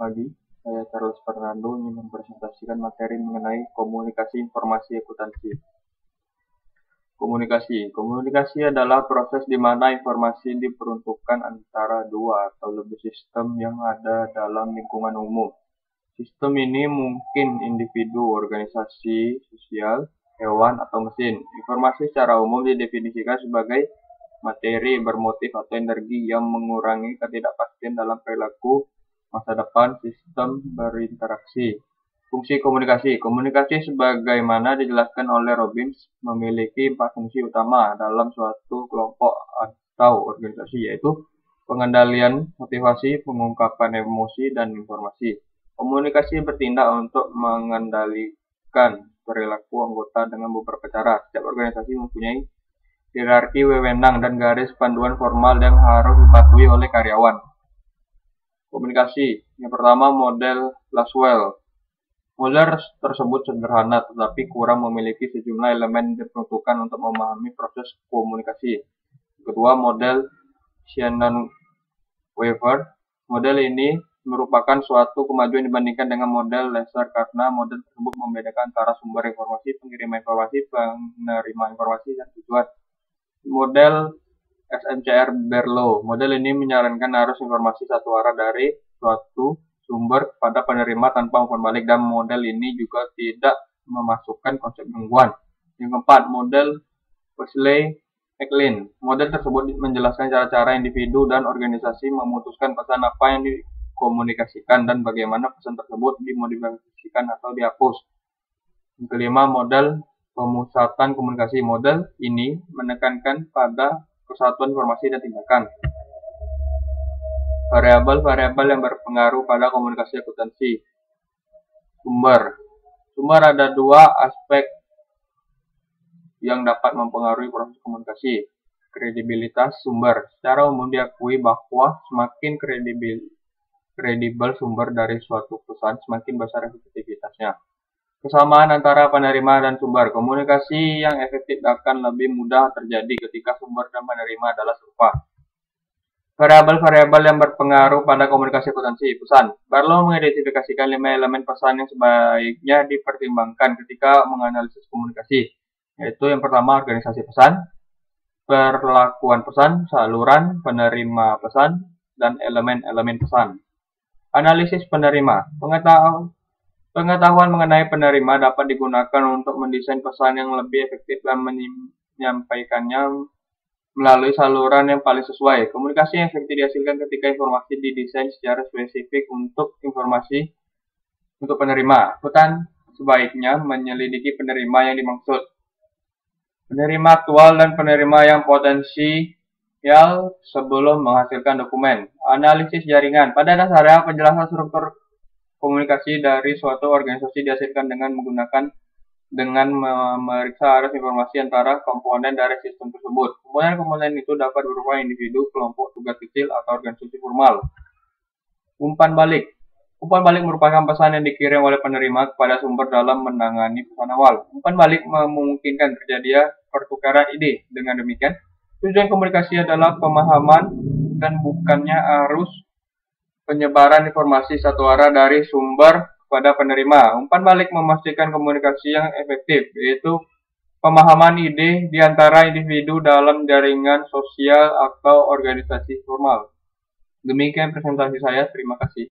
pagi. Saya Charles Fernando ingin mempresentasikan materi mengenai komunikasi informasi akuntansi. Komunikasi adalah proses di mana informasi diperuntukkan antara dua atau lebih sistem yang ada dalam lingkungan umum. Sistem ini mungkin individu, organisasi, sosial, hewan, atau mesin. Informasi secara umum didefinisikan sebagai materi bermotif atau energi yang mengurangi ketidakpastian dalam perilaku masa depan sistem berinteraksi. Fungsi komunikasi. Komunikasi sebagaimana dijelaskan oleh Robbins memiliki 4 fungsi utama dalam suatu kelompok atau organisasi, yaitu pengendalian motivasi, pengungkapan emosi, dan informasi. Komunikasi bertindak untuk mengendalikan perilaku anggota dengan beberapa cara. Setiap organisasi mempunyai hierarki wewenang dan garis panduan formal yang harus dipatuhi oleh karyawan. Komunikasi. Yang pertama, model Laswell. Model tersebut sederhana tetapi kurang memiliki sejumlah elemen yang diperuntukkan untuk memahami proses komunikasi. Kedua, model Shannon-Weaver. Model ini merupakan suatu kemajuan dibandingkan dengan model Lasser karena model tersebut membedakan antara sumber informasi, pengirim informasi, penerima informasi, dan tujuan. Model SMCR-Berlow. Model ini menyarankan arus informasi satu arah dari suatu sumber kepada penerima tanpa umpan balik, dan model ini juga tidak memasukkan konsep gangguan. Yang keempat, model Wesley-Eklund. Model tersebut menjelaskan cara-cara individu dan organisasi memutuskan pesan apa yang dikomunikasikan dan bagaimana pesan tersebut dimodifikasikan atau dihapus. Yang kelima, model pemusatan komunikasi. Model ini menekankan pada kesatuan informasi dan tindakan. Variabel-variabel yang berpengaruh pada komunikasi akuntansi. Sumber. Ada dua aspek yang dapat mempengaruhi proses komunikasi. Kredibilitas sumber. Secara umum diakui bahwa semakin kredibel sumber dari suatu pesan, semakin besar efektivitasnya. Kesamaan antara penerima dan sumber. Komunikasi yang efektif akan lebih mudah terjadi ketika sumber dan penerima adalah serupa. Variabel-variabel yang berpengaruh pada komunikasi akuntansi. Pesan. Barlow mengidentifikasikan 5 elemen pesan yang sebaiknya dipertimbangkan ketika menganalisis komunikasi, yaitu yang pertama, organisasi pesan, perlakuan pesan, saluran penerima pesan, dan elemen-elemen pesan. Analisis penerima. Pengetahuan mengenai penerima dapat digunakan untuk mendesain pesan yang lebih efektif dan menyampaikannya melalui saluran yang paling sesuai. Komunikasi yang efektif dihasilkan ketika informasi didesain secara spesifik untuk penerima. Akuntan sebaiknya menyelidiki penerima yang dimaksud, penerima aktual dan penerima yang potensial sebelum menghasilkan dokumen. Analisis jaringan. Pada dasarnya, penjelasan struktur komunikasi dari suatu organisasi dihasilkan dengan memeriksa arus informasi antara komponen dari sistem tersebut. Komponen itu dapat berupa individu, kelompok, tugas kecil, atau organisasi formal. Umpan balik. Umpan balik merupakan pesan yang dikirim oleh penerima kepada sumber dalam menangani pesan awal. Umpan balik memungkinkan terjadinya pertukaran ide. Dengan demikian, tujuan komunikasi adalah pemahaman dan bukannya arus penyebaran informasi satu arah dari sumber pada penerima. Umpan balik memastikan komunikasi yang efektif, yaitu pemahaman ide di antara individu dalam jaringan sosial atau organisasi formal. Demikian presentasi saya, terima kasih.